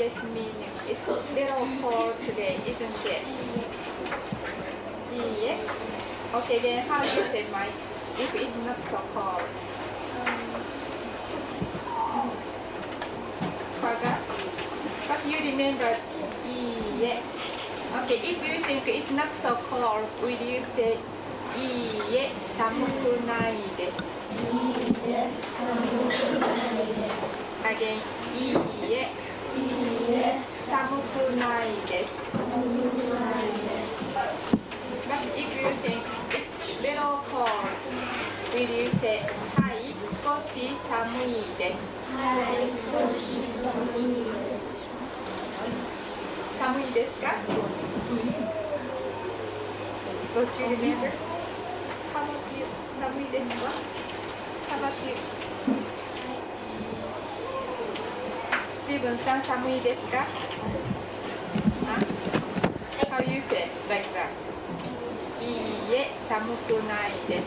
biggest meaning. It's little cold today, isn't it? Yes. Okay, then how you say Mike if it's not so cold? Forgot? But you remember yes. Okay, if you think it's not so cold, will you say いいえ、寒くないです。Again, いいえ、寒くないです。But if you think it's little cold, will you say はい、少し寒いです。寒いですか？Don't you remember? How about you? 寒いですか How about you? スティーブンさん寒いですか How you say like that? いいえ、寒くないです。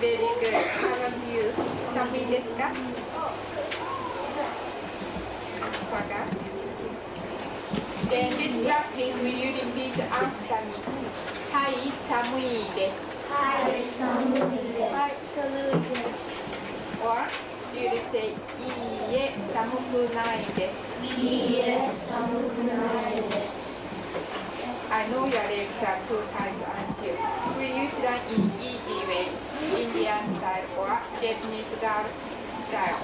Very good. How about you? 寒いですか Forgot? Then this practice, will you repeat after me? はい、寒いです。Or you will say いいえ、寒くないです。I know your legs are too tight, aren't you? Will you sit down in easy way, Indian style or Japanese girl style?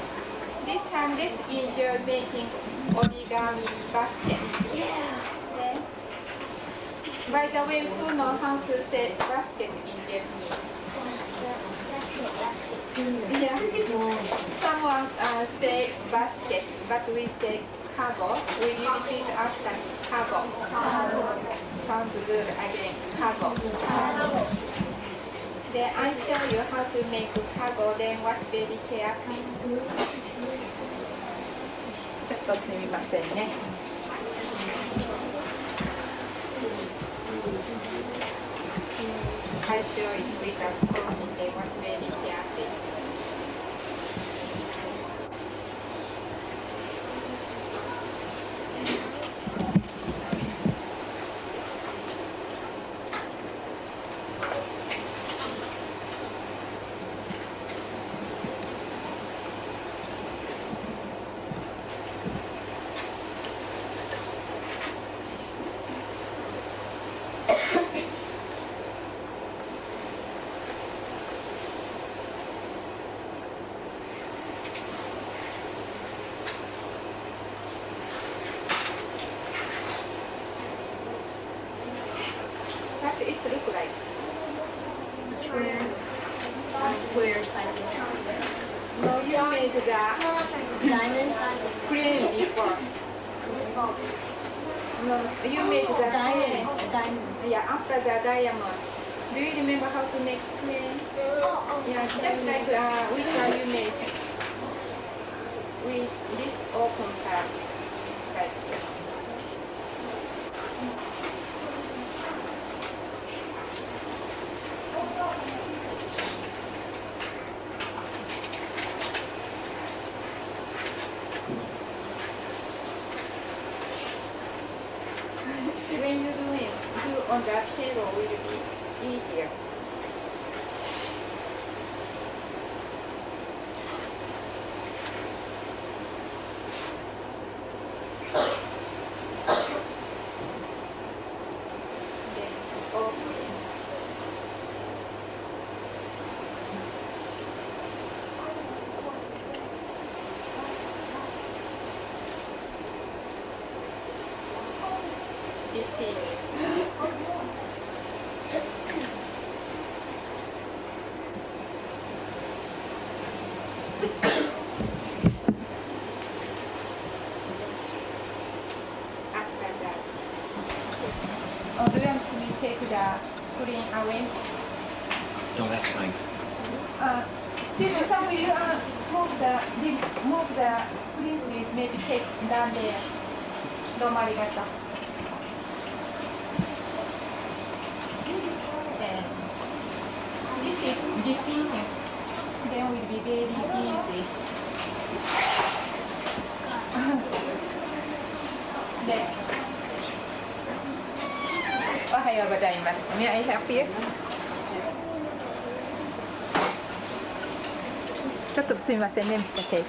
This time, let's enjoy making origami basket. Okay. By the way, who knows how to say basket in Japanese? Yeah. Someone say basket, but we say kago. Will you repeat after me? Kago. Sounds good again. Kago. Then I show you how to make kago. Then watch very carefully. ちょっとすみませんね。I show it with a spoon. They watch very carefully. What it look like? Square side. No, you made the Diamond. crane before. No, you made the crane. Diamond. Yeah, after the diamond. Do you remember how to make crane? Yeah, just like which one you made with this open part, like this. When you do on the table will be easier. Then open it. Repeat. After that. Oh, do you want me to take the screen away? No, that's fine. Stephen, will you move the screen please? Maybe take down there. どうもありがとう。This is repeating. Then will be very easy. で、おはようございます。May I help you? ちょっとすみませんね、Mr. Tate.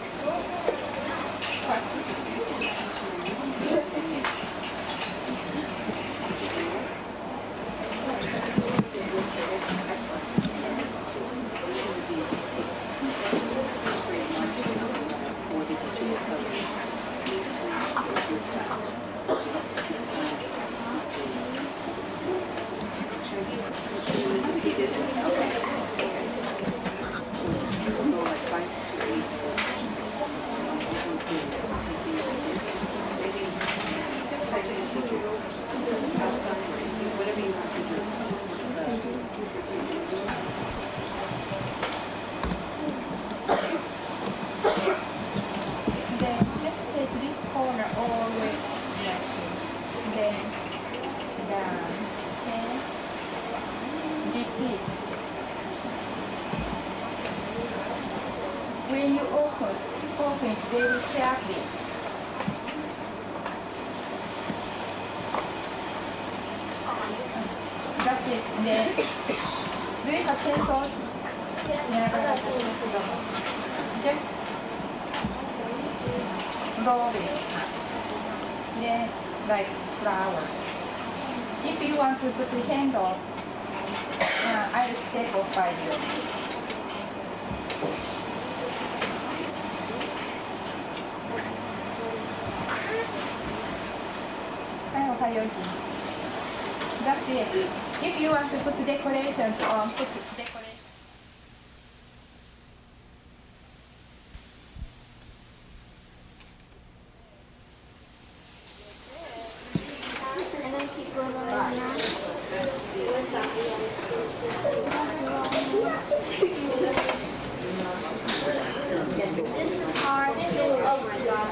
Then just take this corner always brushes. Then down. Okay. Repeat. When you open it very carefully. That's it. Then do you have pencils? Yeah. Just roll it. Then like flowers. If you want to put the handle, I'll step off by you. はい、おはよう。That's it. If you want to put decorations on, put decorations. And then keep going around now. This is hard. Oh my god.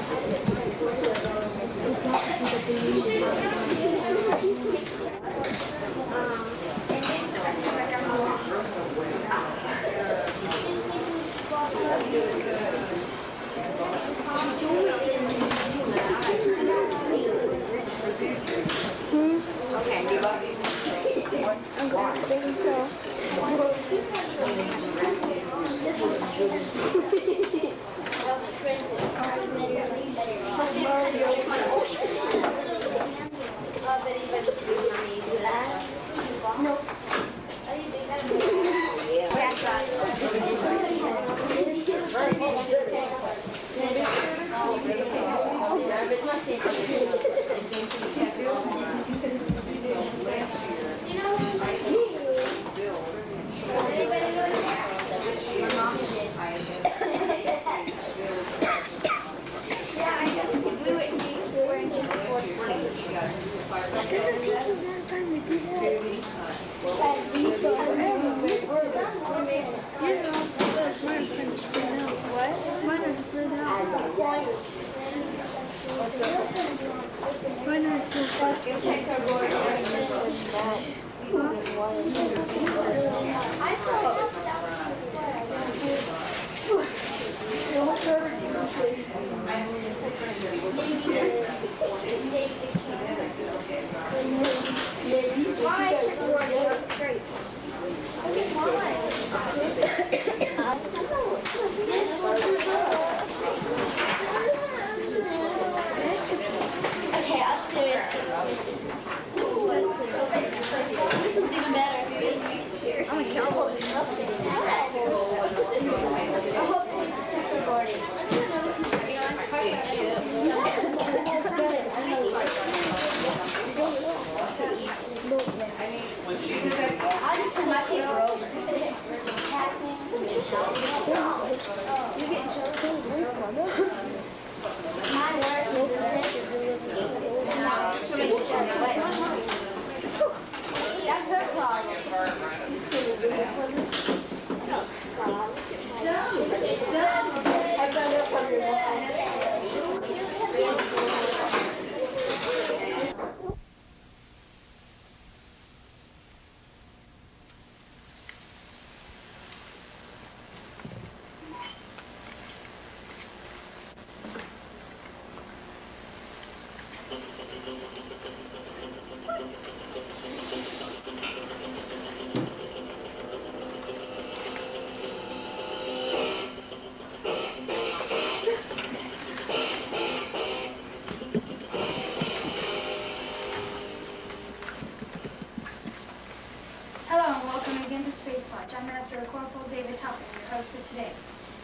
Master Corporal David Tate, your host for today.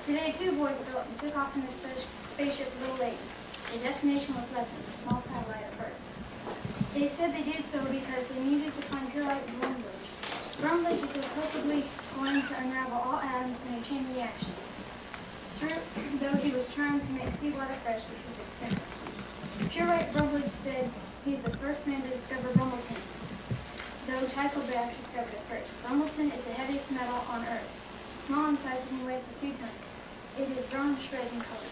Today, two boys took off in their spaceship a little late. Their destination was London, a small satellite of Earth. They said they did so because they needed to find purite Brumblage. Brumblage is supposedly going to unravel all atoms in a chain reaction. True, though he was trying to make seawater fresh, which was expensive. Purite Brumblage said he's the first man to discover Brummelton, though Tycho Brahe discovered it first. Brummelton is the heaviest metal on Earth. Small in size and weighs a few tons. It is drawn to shreds in color.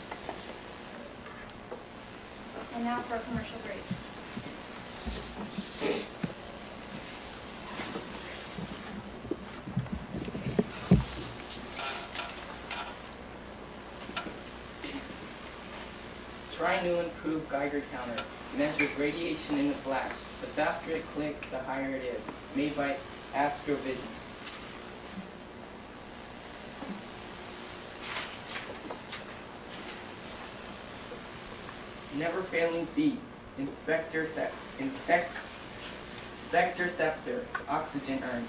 And now for a commercial break. Try new improved Geiger counter. Measures radiation in the flash. The faster it clicks, the higher it is. Made by Astrovision. Never failing thief. Inspector Scepter. Oxygen urn.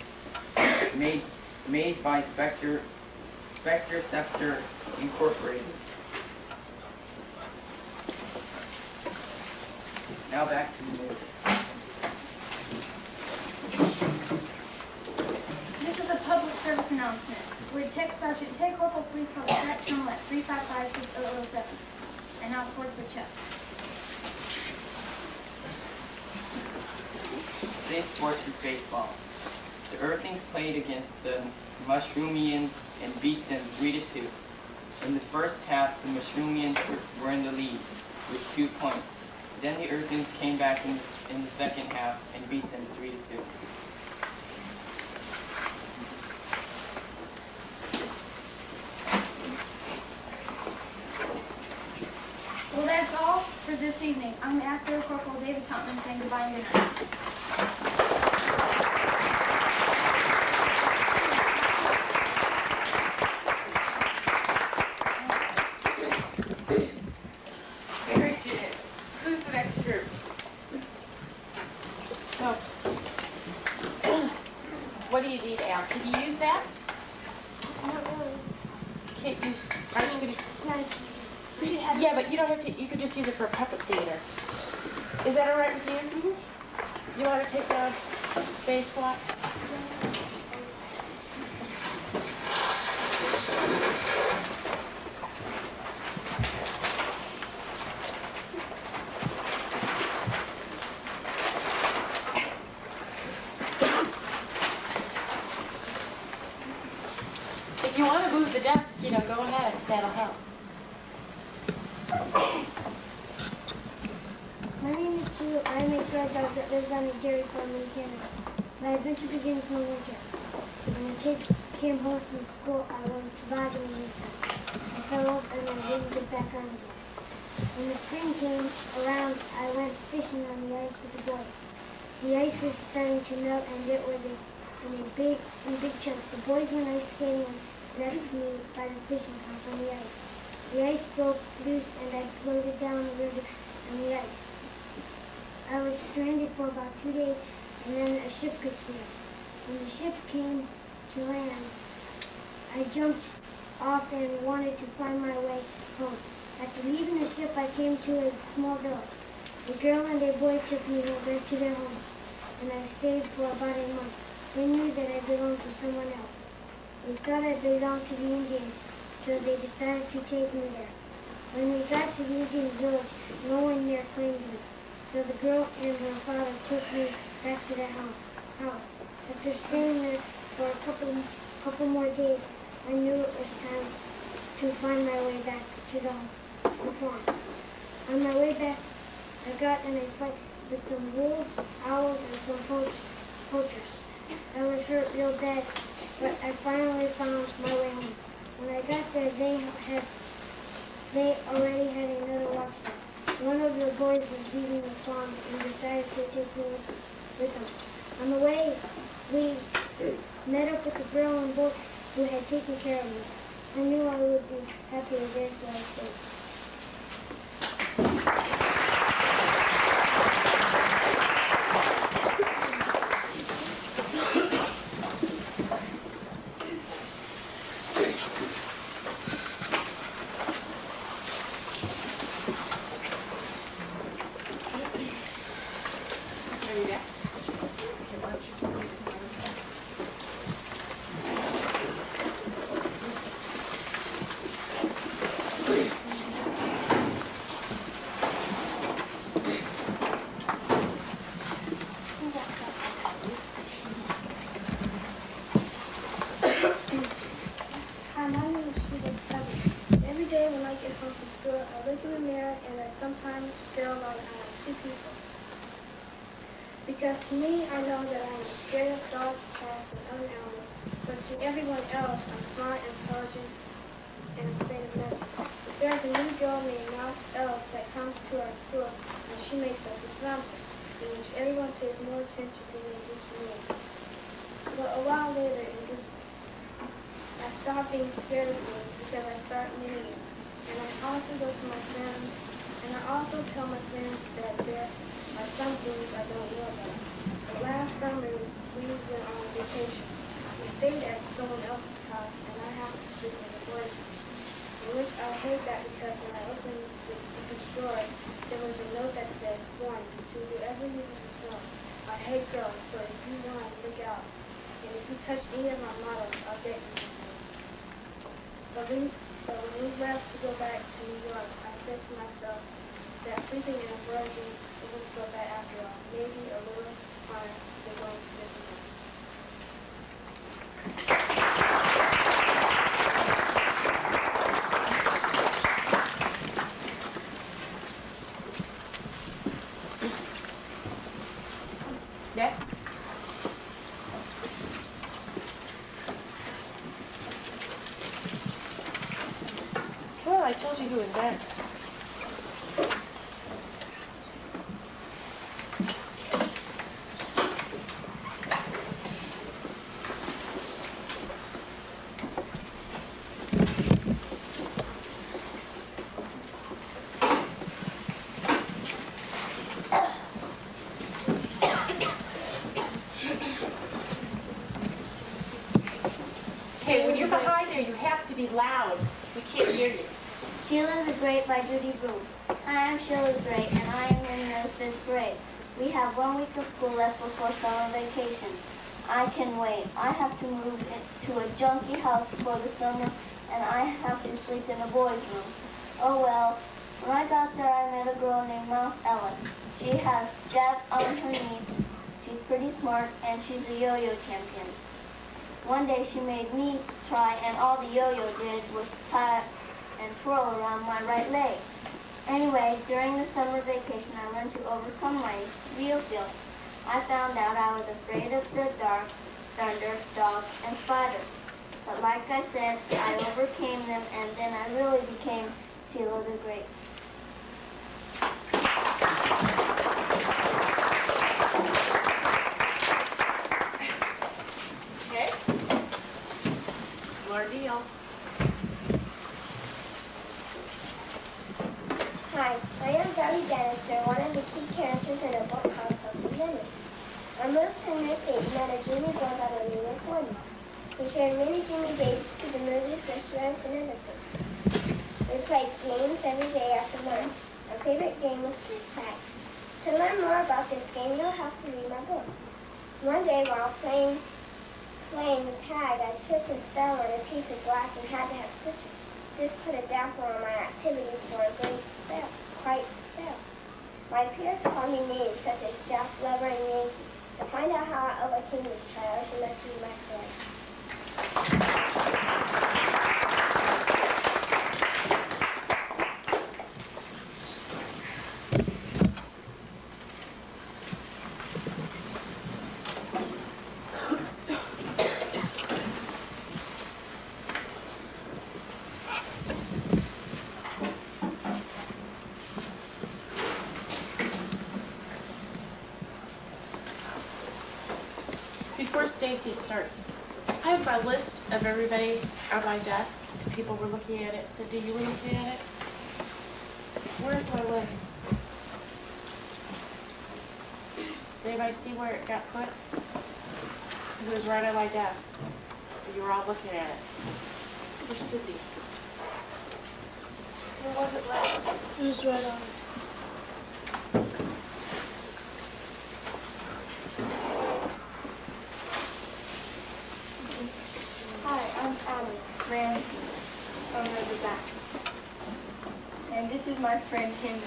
Made by Spectre Scepter Incorporated. Now back to the movie. This is a public service announcement. Would Tech Sergeant Tate Corporal please call the track terminal at 355-6007. And now sports with Chuck. Today's sports is baseball. The Earthlings played against the Mushroomians and beat them 3-2. In the first half, the Mushroomians were in the lead with 2 points. Then the Earthlings came back in the second half and beat them 3-2. Well, that's all for this evening. I'm Master Corporal David Totman saying goodbye and good night. Very good. Who's the next group? So, what do you need, Al? Can you use that? Not really. Can't use. Aren't you gonna? It's not. Yeah, but you don't have to. You could just use it for a puppet theater. Is that all right with you? Mm-hmm. You want to take down a spacewalk? If you want to move the desk, go ahead. That'll help. My name is Sue. I'm a drug dog that lives on a dairy farm in Canada. My adventure begins in the winter. When the kids came home from school, I went tobogganing with them. I fell off and I didn't get back on again. When the spring came around, I went fishing on the ice with the boys. The ice was starting to melt and it was in big chunks. The boys went ice skating and left me by the fishing house on the ice. The ice broke loose and I floated down the river on the ice. I was stranded for about 2 days and then a ship could see us. When the ship came to land, I jumped off and wanted to find my way home. After leaving the ship, I came to a small village. A girl and a boy took me over to their home, and I stayed for about a month. They knew that I belonged to someone else. They thought I belonged to the Indians, so they decided to take me there. When we got to the Indian village, no one there claimed me. So the girl and her father took me back to their house. After staying there for a couple more days, I knew it was time to find my way back to the farm. On my way back, I got in a fight with some wolves, owls, and some poachers. I was hurt real bad, but I finally found my way home. When I got there, they already had another watchdog. One of the boys was leaving the farm and decided to take me with him. On the way, we met up with the girl and boy who had taken care of me. I knew I would be happy there, so I stayed. Are you next? Okay, why don't you sit down? Hi, my name is Sheila Covey. Every day when I get home from school, I look in the mirror and I sometimes feel like I am two people. Because to me, I know that I am scared of dogs, cats, and other animals, but to everyone else, I'm smart, intelligent, and afraid of nothing. There's a new girl named Mouse Elf that comes to our school, and she makes us a song in which everyone pays more attention than they do to me. But a while later, I stop being scared of things because I start meeting them. And I also go to my friends, and I also tell my friends that there are some things I don't know about. But last summer, we went on vacation. We stayed at someone else's house, and I happened to sleep in the boys' room. In which I hate that because when I opened the door, there was a note that said, "Warning, to whoever uses this door, I hate girls, so if you want, look out. And if you touch any of my models, I'll get you." But when we left to go back to New York, I said to myself that sleeping in a boys' room isn't so bad after all. Maybe a little fun than going to Disneyland. Next. Well, I told you who was next. Okay, when you're behind there, you have to be loud. We can't hear you. Sheila the Great by Judy Blume. Hi, I'm Sheila the Great, and I am in the 5th grade. We have 1 week of school left before summer vacation. I can wait. I have to move to a junky house for the summer, and I have to sleep in a boys' room. Oh well. When I got there, I met a girl named Mouse Ellis. She has jazz on her knee. She's pretty smart, and she's a yo-yo champion. One day she made me try, and all the yo-yo did was tie and twirl around my right leg. Anyway, during the summer vacation, I learned to overcome my real feelings. I found out I was afraid of the dark, thunder, dogs, and spiders. But like I said, I overcame them, and then I really became Sheila the Great. Okay? Laura Deal. Hi, I am Debbie Bannister, one of the key characters in a book called Sophie Lemon. I moved to a new state and met a dreamy girl by the name of Gordon. We shared many dreamy dates to the movies, restaurants, and other things. We played games every day after lunch. Our favorite game was Skits tag. To learn more about this game, you'll have to read my book. One day while playing the tag, I tripped and fell on a piece of glass and had to have stitches. This put a damper on my activities for a great spell, quite spell. My peers called me names such as Jack, Lover, and Yankee. To find out how I overcame these trials, you must read my story. Before Stacy starts, I have my list of everybody on my desk. People were looking at it. So do you were looking at it? Where's my list? Did anybody see where it got put? Because it was right on my desk. You were all looking at it. Where's Cindy? Where was it last? It was right on. black. And this is my friend Henry.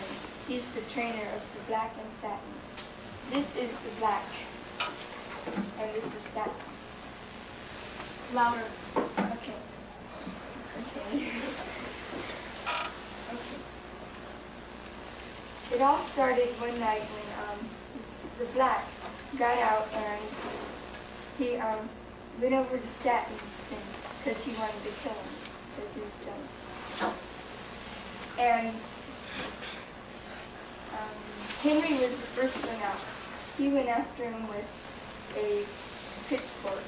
He's the trainer of the black and satin. This is the black, and this is satin. Louder. Okay. Okay. Okay. It all started one night when the black got out and he went over to Satin's because he wanted to kill him because he was jealous. And Henry was the first one out. He went after him with a pitchfork.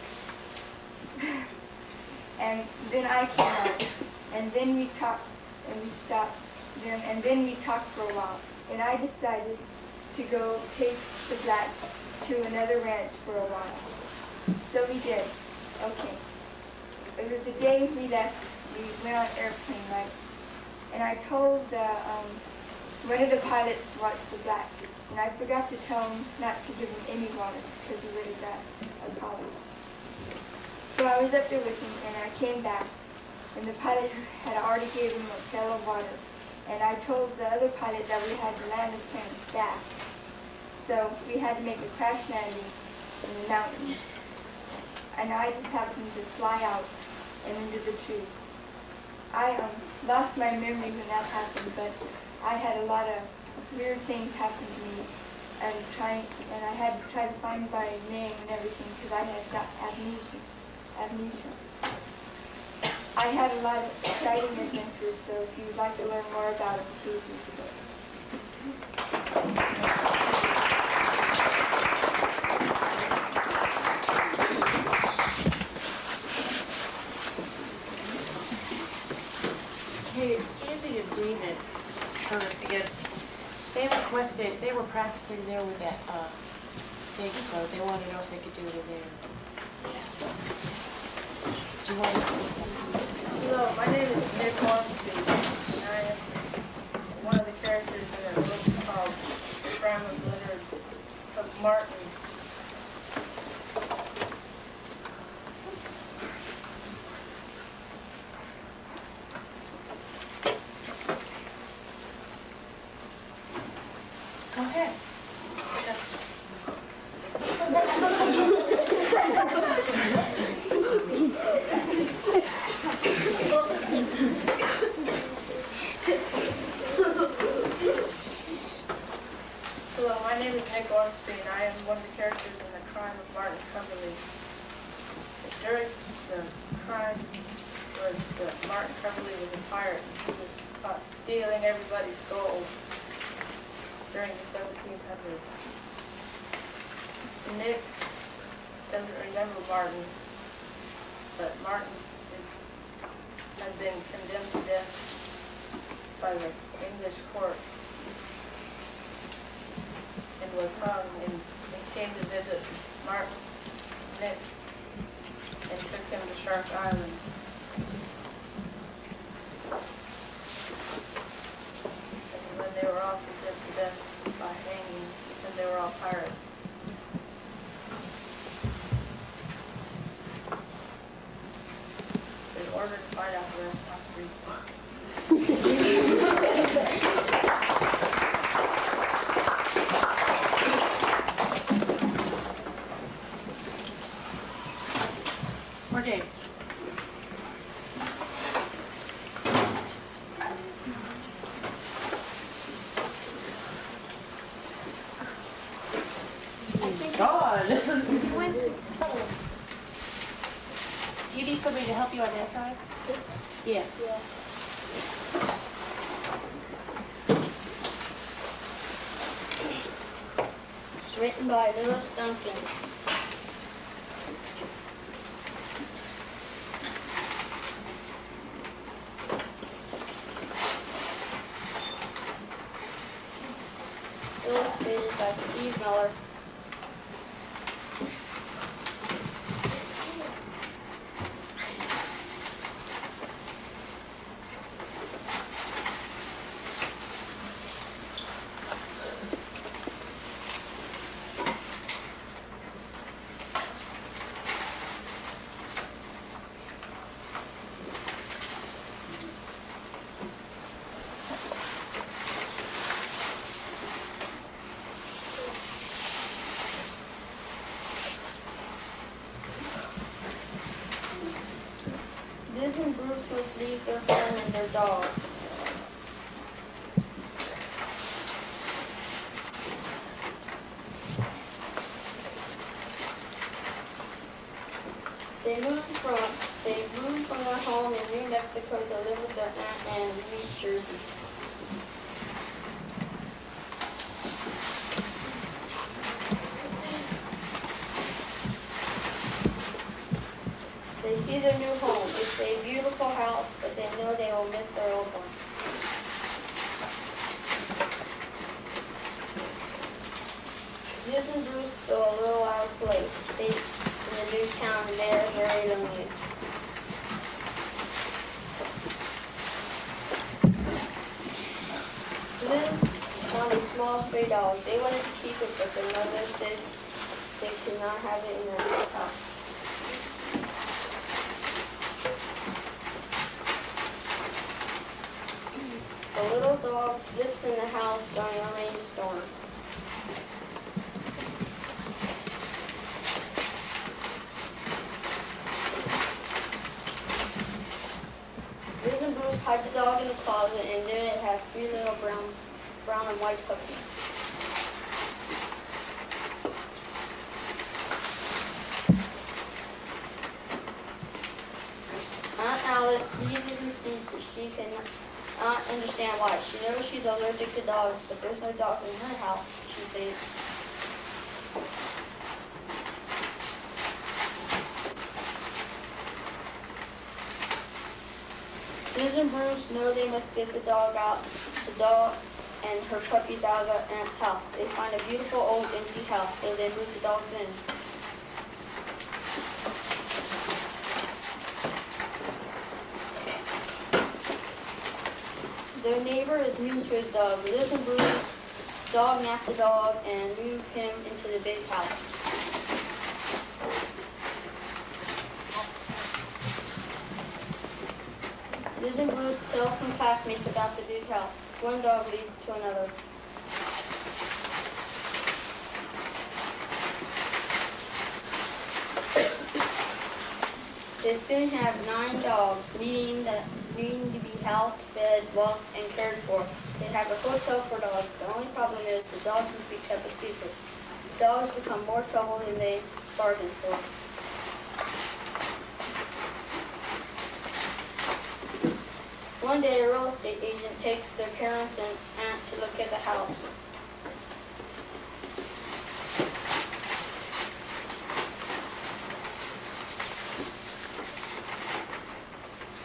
And then I came out, and then we talked, and we stopped them, and then we talked for a while. And I decided to go take the black to another ranch for a while. So we did. Okay. It was the day we left. We went on airplane ride, and I told one of the pilots to watch the black, and I forgot to tell him not to give him any water because he would have got a problem. So I was up there with him, and I came back, and the pilot had already gave him a pail of water, and I told the other pilot that we had to land the plane fast. So we had to make a crash landing in the mountains, and I just happened to fly out and into the tree. I lost my memory when that happened, but I had a lot of weird things happen to me, and I had to try to find my name and everything because I had got amnesia. I had a lot of exciting adventures, so if you'd like to learn more about them, please read the book. Hey, Andy and David, it's turn again. They were practicing there with that thing, so they wanted to know if they could do it in there. Do you want to see that? Hello, my name is Nick Ormsby, and I am one of the characters in a book called The Crime of Leonard of Martin. Go ahead. Hello, my name is Nick Ormsby, and I am one of the characters in The Crime of Martin Cumberly. During the crime was that Martin Cumberly was a pirate, and he was caught stealing everybody's gold during the 1700s. Nick doesn't remember Martin, but Martin has been condemned to death by the English court and was hung, and came to visit Martin, Nick, and took him to Shark Island. And when they were all condemned to death by hanging, because they were all pirates. In order to find out the rest, I have to read the book. Or Dave. God. Do you need somebody to help you on that side? Yeah. Written by Lewis Duncan. Illustrated by Steve Miller. leave their home and their dog. They moved from their home in New Mexico to live with their aunt in New Jersey. They see their new home. It's a beautiful house, but they know they will miss their old one. Liz and Bruce feel a little out of place. In the new town, and they are very lonely. Liz found a small stray dog. They wanted to keep it, but their mother said they could not have it in their house. The little dog slips in the house during a rainstorm. Liz and Bruce hide the dog in the closet, and there it has 3 little brown and white puppies. Aunt Alice sees it and sees that she cannot understand why. She knows she's allergic to dogs, but there's no dog in her house, she thinks. Liz and Bruce know they must get the dog and her puppies out of their aunt's house. They find a beautiful old empty house, so they move the dogs in. Their neighbor is mean to his dog. Liz and Bruce dog nap the dog and move him into the big house. Liz and Bruce tell some classmates about the big house. One dog leads to another. They soon have 9 dogs, needing to be housed, fed, walked, and cared for. They have a hotel for dogs. The only problem is the dogs must be kept a secret. The dogs become more trouble than they bargained for. One day, a real estate agent takes their parents and aunt to look at the house.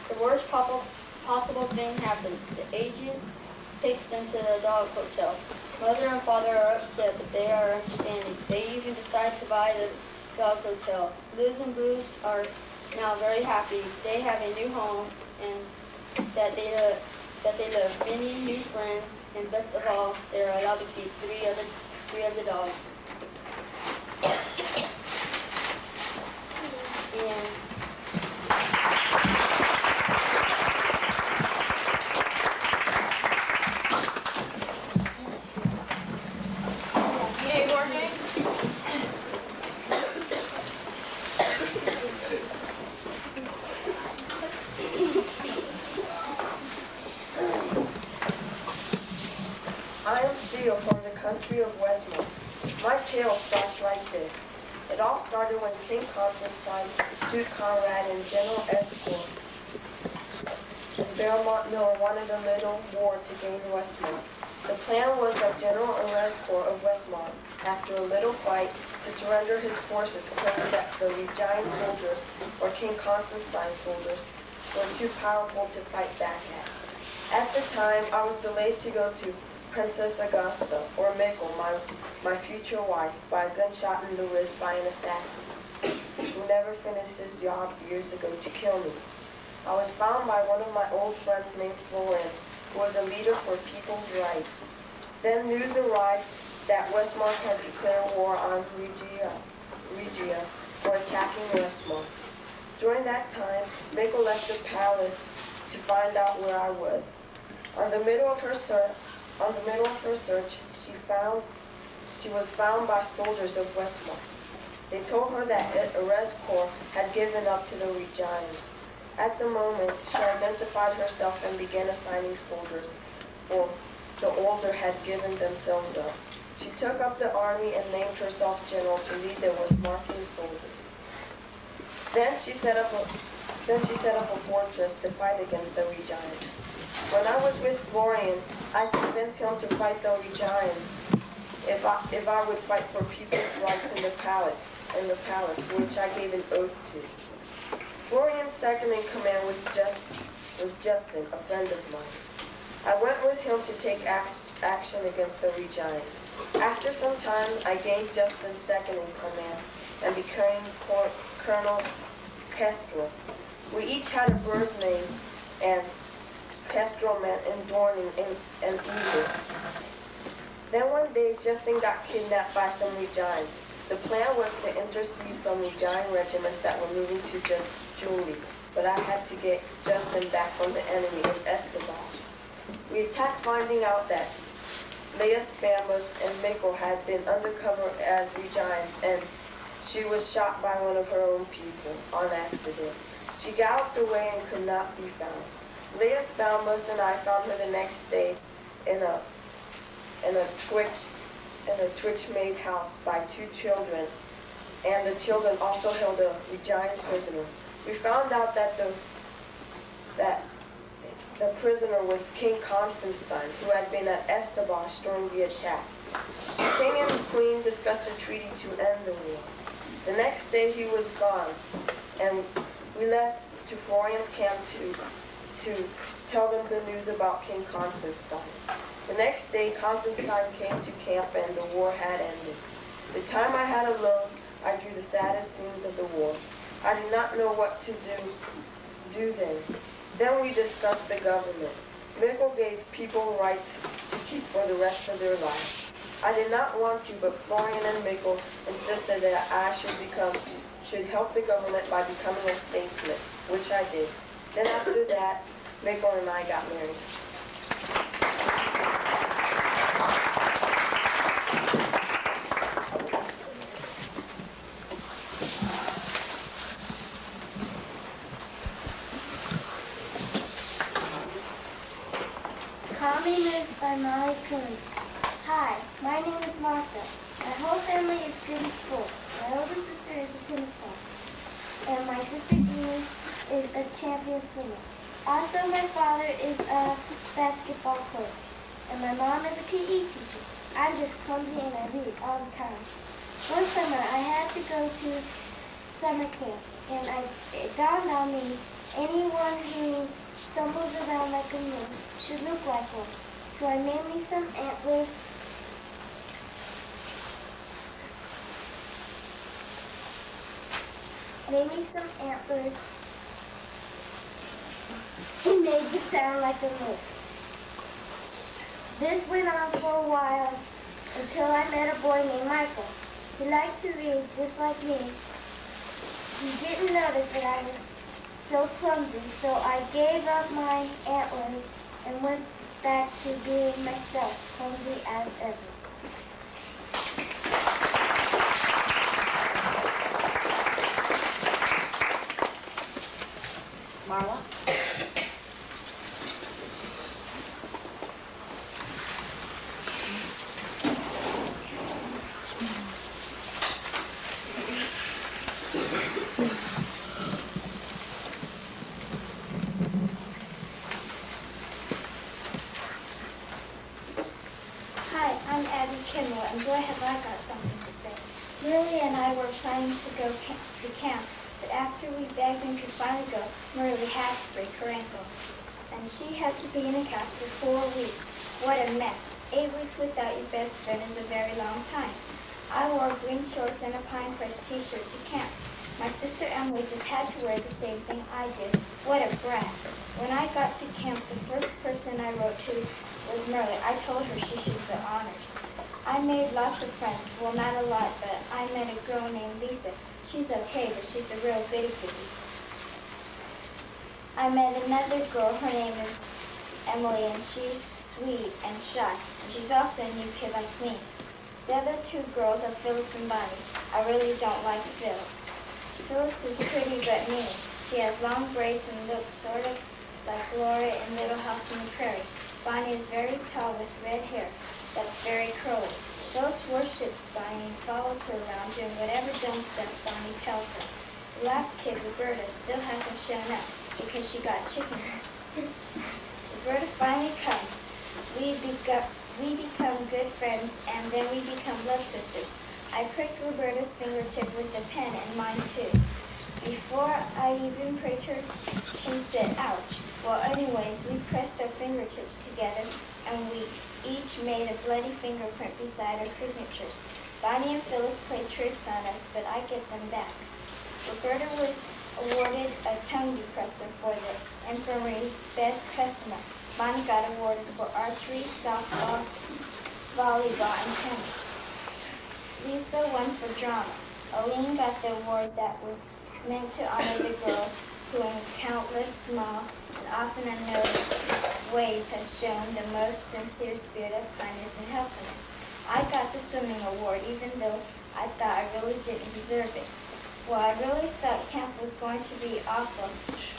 The worst possible thing happens. The agent takes them to the dog hotel. Mother and father are upset, but they are understanding. They even decide to buy the dog hotel. Liz and Bruce are now very happy. They have a new home and that they love many new friends, and best of all, they are allowed to keep 3 of the dogs. And I am Steele from the country of Westmore. My tale starts like this. It all started when King Constantine, Duke Conrad, and General Escort and Belmont Miller wanted a little war to gain Westmore. The plan was that General Escort of Westmont, after a little fight, to surrender his forces, claiming that the Regine soldiers, or King Constantine's soldiers, were too powerful to fight back at. At the time, I was delayed to go to Princess Augusta, or Mickle, my future wife, by a gunshot in the wrist by an assassin, who never finished his job years ago to kill me. I was found by one of my old friends named Faur, who was a leader for people's rights. Then news arrived that Westmont had declared war on Regia for attacking Westmont. During that time, Mickle left the palace to find out where I was. On the middle of her search, she was found by soldiers of Westmont. They told her that Erescor had given up to the Regines. At the moment, she identified herself and began assigning soldiers, for the older had given themselves up. She took up the army and named herself general to lead the Westmarkian soldiers. Then she set up a fortress to fight against the Giants. When I was with Florian, I convinced him to fight the Giants if I would fight for people's rights in the palace, which I gave an oath to. Florian's second in command was Justin, a friend of mine. I went with him to take action against the Giants. After some time, I gained Justin's second in command and became Colonel Kestrel. We each had a bird's name, and Kestrel meant enduring and evil. Then one day, Justin got kidnapped by some Giants. The plan was to intercede some Giant regiments that were moving to Julie, but I had to get Justin back from the enemy in Esteban. We attacked, finding out that Leia Spambus and Mikkel had been undercover as Giants, and she was shot by one of her own people on accident. She galloped away and could not be found. Leia Spambus and I found her the next day in a Twitch-made house by two children, and the children also held a giant prisoner. We found out that the prisoner was King Constantine, who had been at Esteban during the attack. The king and the queen discussed a treaty to end the war. The next day he was gone, and we left to Florian's camp to tell them the news about King Constantine. The next day, Constantine came to camp and the war had ended. The time I had alone, I drew the saddest scenes of the war. I did not know what to do then. Then we discussed the government. Mikkel gave people rights to keep for the rest of their lives. I did not want to, but Florian and Mikkel insisted that I should help the government by becoming a statesman, which I did. Then after that, Mikkel and I got married. Calming Moves by Molly Coon. Hi, my name is Martha. My whole family is good in school. My older sister is a tennis player, and my sister Jeannie is a champion swimmer. Also, my father is a basketball coach, and my mom is a PE teacher. I'm just clumsy and I read all the time. One summer, I had to go to summer camp, and it dawned on me, anyone who stumbles around like a moose should look like one. So I made me some antlers and made the sound like a moose. This went on for a while until I met a boy named Michael. He liked to read just like me. He didn't notice that I was so clumsy, so I gave up my antlers and went back to being myself, clumsy as ever. Marla? Hi, I'm Abby Kimmel, and boy have I got something to say. Merle and I were planning to go to camp, but after we begged and could finally go, Merle had to break her ankle. And she had to be in a cast for 4 weeks. What a mess. 8 weeks without your best friend is a very long time. I wore green shorts and a Pine Crest t-shirt to camp. My sister Emily just had to wear the same thing I did. What a brat. When I got to camp, the first person I wrote to was Merle. I told her she should feel honored. I made lots of friends. Well, not a lot, but I met a girl named Lisa. She's okay, but she's a real goody-goody. I met another girl. Her name is Emily, and she's sweet and shy. And she's also a new kid like me. The other 2 girls are Phyllis and Bonnie. I really don't like Phyllis. Phyllis is pretty but mean. She has long braids and looks sort of like Gloria in Little House on the Prairie. Bonnie is very tall with red hair that's very curly. Phyllis worships Bonnie and follows her around doing whatever dumb stuff Bonnie tells her. The last kid, Roberta, still hasn't shown up because she got chicken pox. Roberta finally comes. We become good friends, and then we become blood sisters. I pricked Roberta's fingertip with a pen, and mine too. Before I even pricked her, she said, ouch. Well, anyways, we pressed our fingertips together, and we each made a bloody fingerprint beside our signatures. Bonnie and Phyllis played tricks on us, but I get them back. Roberta was awarded a tongue depressor for the infirmary's best customer. Bonnie got awarded for archery, softball, volleyball, and tennis. Lisa won for drama. Aline got the award that was meant to honor the girl who in countless small and often unnoticed ways has shown the most sincere spirit of kindness and helpfulness. I got the swimming award even though I thought I really didn't deserve it. Well, I really thought camp was going to be awful,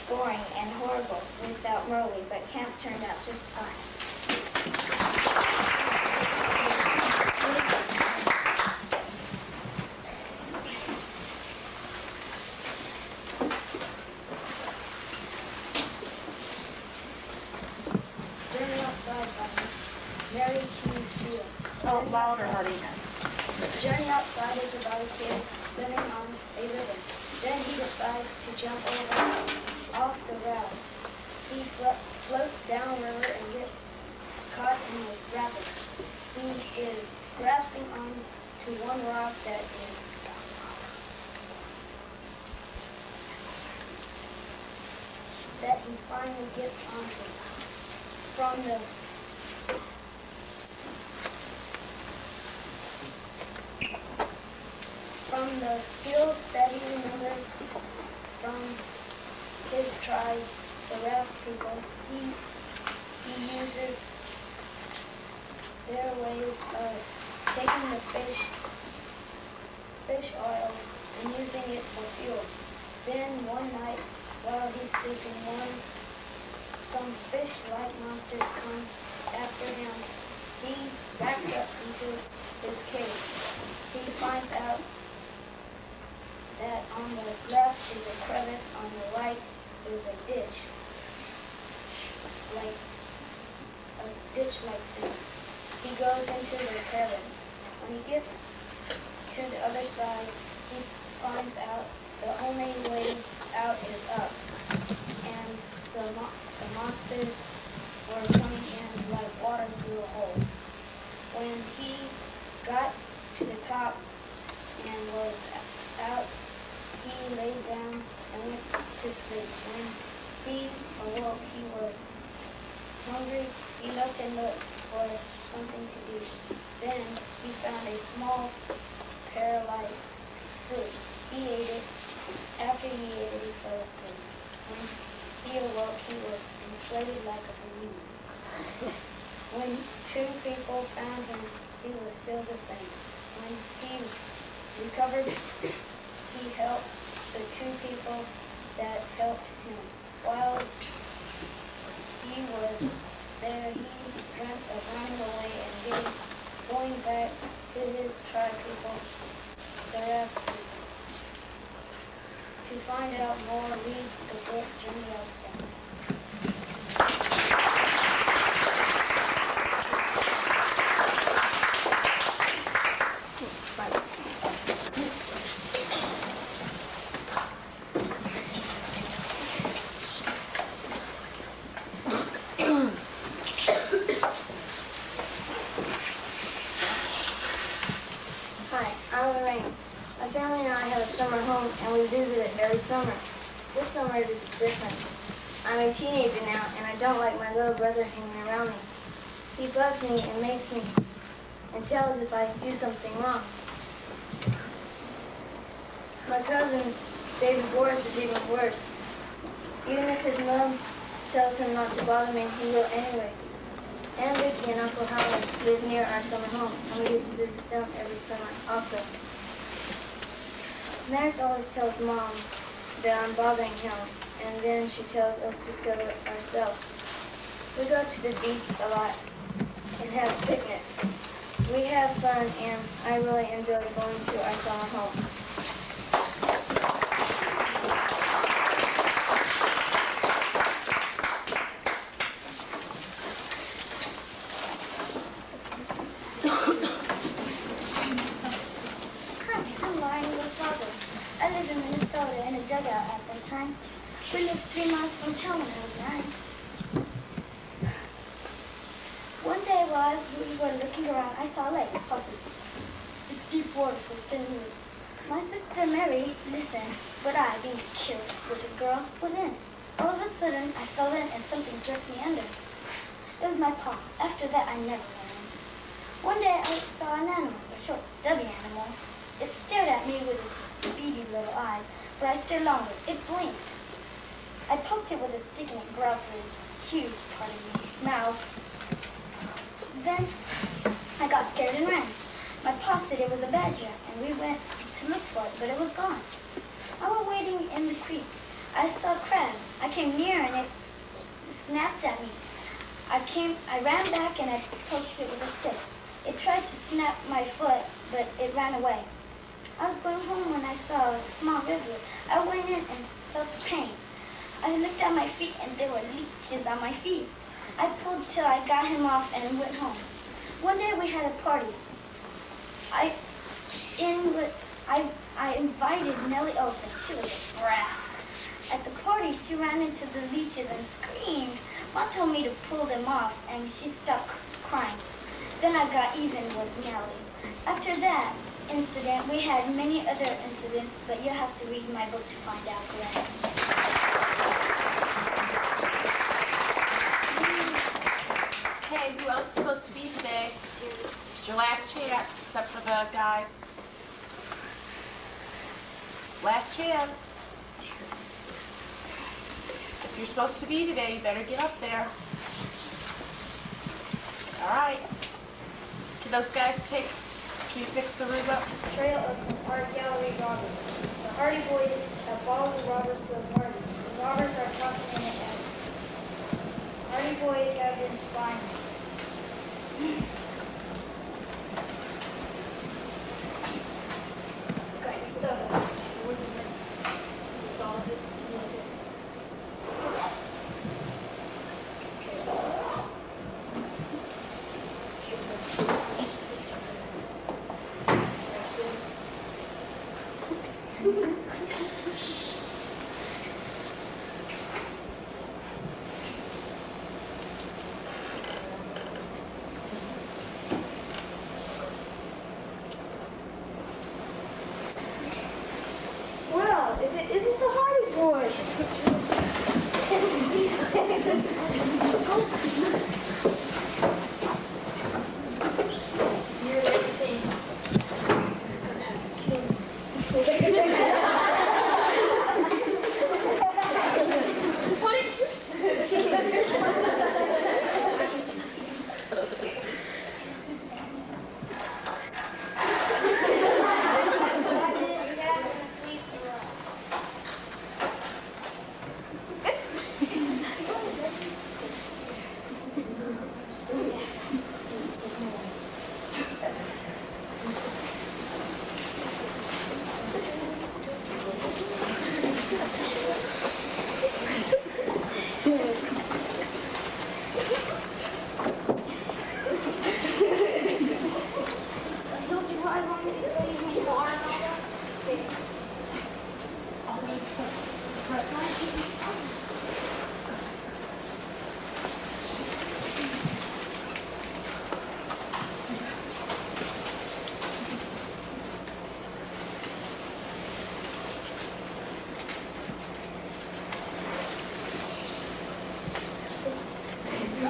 boring, and horrible without Merle, but camp turned out just fine. Mary Q. Steele. Oh, louder, Kadena. Journey outside is about a kid living on a river. Then he decides to jump off the rails. He floats downriver and gets caught in the rapids. He is grasping on to one rock that he finally gets onto. From the skills that he remembers from his tribe, the raft people, he uses their ways of taking the fish oil and using it for fuel. Then one night, while he's sleeping, some fish-like monsters come after him. He backs up into his cave. He finds out that on the left is a crevice, on the right is a ditch, like thing. He goes into the crevice. When he gets to the other side, he finds out the only way out is up, and the monsters were coming in like water through a hole. When he got to the top and was out, he lay down and went to sleep. When he awoke, he was hungry. He looked and looked for something to eat. Then he found a small pear-like fruit. He ate it. After he ate it, he fell asleep. When he awoke, he was inflated like a balloon. When two people found him, he was still the same. When he recovered, he helped the two people that helped him. While he was there, he dreamt of running away and going back to his tribe people, the raft people. To find out more, read the book Journey Outside. Hi, I'm Lorraine. My family and I have a summer home, and we visit it every summer. This summer it is different. I'm a teenager now, and I don't like my little brother hanging around me. He bugs me and makes me and tells if I do something wrong. My cousin, baby Boris, is even worse. Even if his mom tells him not to bother me, he will anyway. Aunt Vicky and Uncle Howard live near our summer home, and we get to visit them every summer also. Max always tells Mom that I'm bothering him, and then she tells us to discover ourselves. We go to the beach a lot and have picnics. We have fun, and I really enjoy going to our summer home. I lived in Minnesota in a dugout at that time. We lived 3 miles from town when I was 9. One day while we were looking around, I saw a lake, possibly. It's deep water, so stay moving. My sister Mary listened, but I, being a careless little girl, went in. All of a sudden, I fell in and something jerked me under. It was my paw. After that, I never went in. One day, I saw an animal, a short, stubby animal. It stared at me with its beady little eyes, but I stared longer. It blinked. I poked it with a stick and it growled through its huge part of the mouth. Then I got scared and ran. My pa said it was a badger, and we went to look for it, but it was gone. I was waiting in the creek. I saw a crab. I came near and it snapped at me. I ran back and I poked it with a stick. It tried to snap my foot, but it ran away. I was going home when I saw a small river. I went in and felt the pain. I looked at my feet and there were leeches on my feet. I pulled till I got him off and went home. One day we had a party. I invited Nellie Olsen. She was a brat. At the party, she ran into the leeches and screamed. Mom told me to pull them off, and she stopped crying. Then I got even with Nellie. After that incident, we had many other incidents, but you'll have to read my book to find out the rest. Okay, who else is supposed to be today? It's your last chance, except for the guys. Last chance. If you're supposed to be today, you better get up there. All right. Can those guys can you fix the roof up? Trail of some art gallery robbers. The Hardy Boys have followed the robbers to the party. The robbers are talking in the attic. Hardy Boys have been spying. Okay, stuff. What's his name? Is it solid? Is it good? Well, if it isn't the Hardy Boys. You're everything.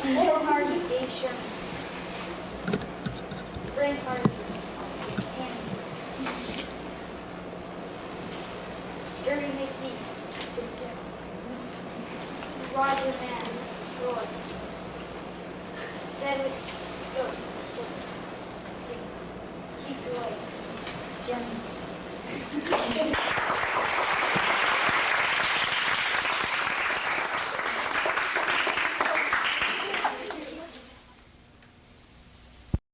Bill Hardy, Dave Sherman, Frank Hardy, Andy, Jerry McNee, Roger Mann, Roy, Cedric Stewart, Keith Lloyd, Jim,